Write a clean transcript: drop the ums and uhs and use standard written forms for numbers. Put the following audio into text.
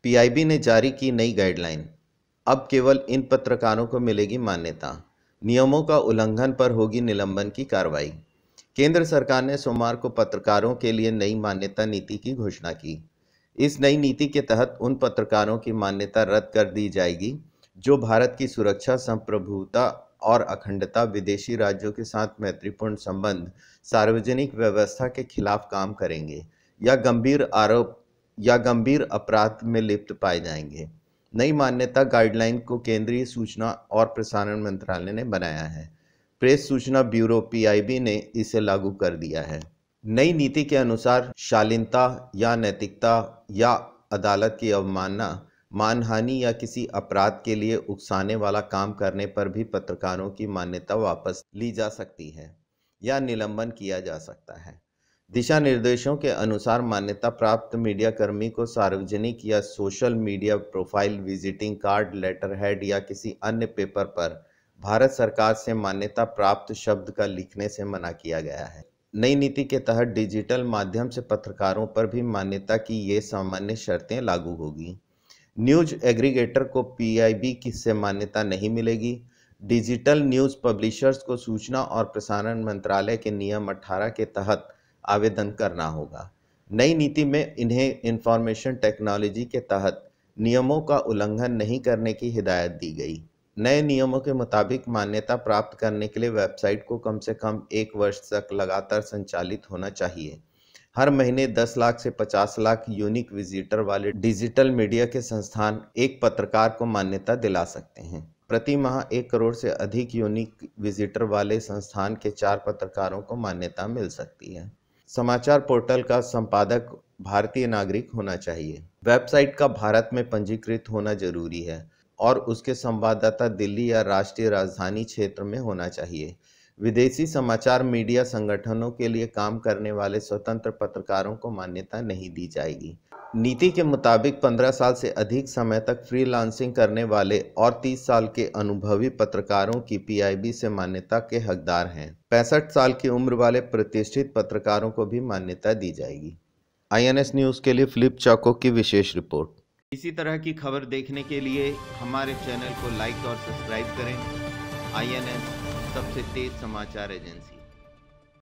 PIB ने जारी की नई गाइडलाइन। अब केवल इन पत्रकारों को मिलेगी मान्यता। नियमों का उल्लंघन पर होगी निलंबन की कार्रवाई। केंद्र सरकार ने सोमवार को पत्रकारों के लिए नई मान्यता नीति की घोषणा की। इस नई नीति के तहत उन पत्रकारों की मान्यता रद्द कर दी जाएगी जो भारत की सुरक्षा, संप्रभुता और अखंडता, विदेशी राज्यों के साथ मैत्रीपूर्ण संबंध, सार्वजनिक व्यवस्था के खिलाफ काम करेंगे या गंभीर अपराध में लिप्त पाए जाएंगे। नई मान्यता गाइडलाइन को केंद्रीय सूचना और प्रसारण मंत्रालय ने बनाया है। प्रेस सूचना ब्यूरो पीआईबी ने इसे लागू कर दिया है। नई नीति के अनुसार शालीनता या नैतिकता या अदालत की अवमानना, मानहानि या किसी अपराध के लिए उकसाने वाला काम करने पर भी पत्रकारों की मान्यता वापस ली जा सकती है या निलंबन किया जा सकता है। दिशा निर्देशों के अनुसार मान्यता प्राप्त मीडियाकर्मी को सार्वजनिक या social media profile, visiting card, letterhead या किसी अन्य पेपर पर भारत सरकार से मान्यता प्राप्त शब्द का लिखने से मना किया गया है। नई नीति के तहत डिजिटल माध्यम से पत्रकारों पर भी मान्यता की ये सामान्य शर्तें लागू होगी। न्यूज एग्रीगेटर को पीआईबी से मान्यता नहीं मिलेगी। डिजिटल न्यूज पब्लिशर्स को सूचना और प्रसारण मंत्रालय के नियम 18 के तहत आवेदन करना होगा। नई नीति में इन्हें इंफॉर्मेशन टेक्नोलॉजी के तहत नियमों का उल्लंघन नहीं करने की हिदायत दी गई। नए नियमों के मुताबिक मान्यता प्राप्त करने के लिए वेबसाइट को कम से कम 1 वर्ष तक लगातार संचालित होना चाहिए। हर महीने 10 लाख से 50 लाख यूनिक विजिटर वाले डिजिटल मीडिया के संस्थान एक पत्रकार को मान्यता दिला सकते हैं। प्रति माह 1 करोड़ से अधिक यूनिक विजिटर वाले संस्थान के 4 पत्रकारों को मान्यता मिल सकती है। समाचार पोर्टल का संपादक भारतीय नागरिक होना चाहिए। वेबसाइट का भारत में पंजीकृत होना जरूरी है और उसके संवाददाता दिल्ली या राष्ट्रीय राजधानी क्षेत्र में होना चाहिए। विदेशी समाचार मीडिया संगठनों के लिए काम करने वाले स्वतंत्र पत्रकारों को मान्यता नहीं दी जाएगी। नीति के मुताबिक 15 साल से अधिक समय तक फ्रीलांसिंग करने वाले और 30 साल के अनुभवी पत्रकारों की पीआईबी से मान्यता के हकदार हैं। 65 साल की उम्र वाले प्रतिष्ठित पत्रकारों को भी मान्यता दी जाएगी। आईएनएस न्यूज़ के लिए फिलिप चाको की विशेष रिपोर्ट। इसी तरह की खबर देखने के लिए हमारे चैनल को लाइक और सब्सक्राइब करें। आईएनएस सबसे तेज समाचार एजेंसी।